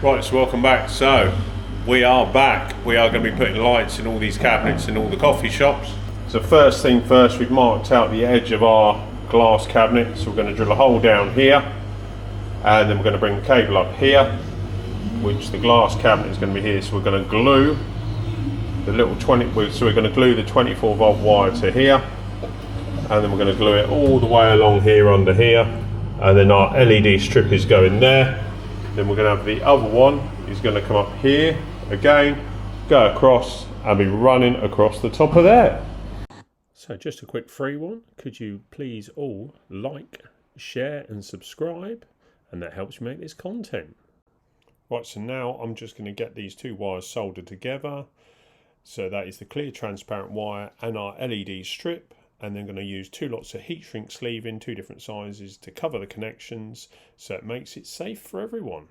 Right, so welcome back. So we are back. We are going to be putting lights in all these cabinets in all the coffee shops. So first thing first, we've marked out the edge of our glass cabinet. So we're going to drill a hole down here, and then we're going to bring the cable up here, which the glass cabinet is going to be here. So we're going to glue the little 20. So we're going to glue the 24 volt wire to here, and then we're going to glue it all the way along here under here, and then our LED strip is going there. Then we're going to have the other one is going to come up here again, go across and be running across the top of there. So just a quick free one. Could you please all like, share and subscribe, and that helps me make this content. Right, so now I'm just going to get these two wires soldered together. So that is the clear transparent wire and our LED strip. And then going to use two lots of heat shrink sleeve in two different sizes to cover the connections, so it makes it safe for everyone.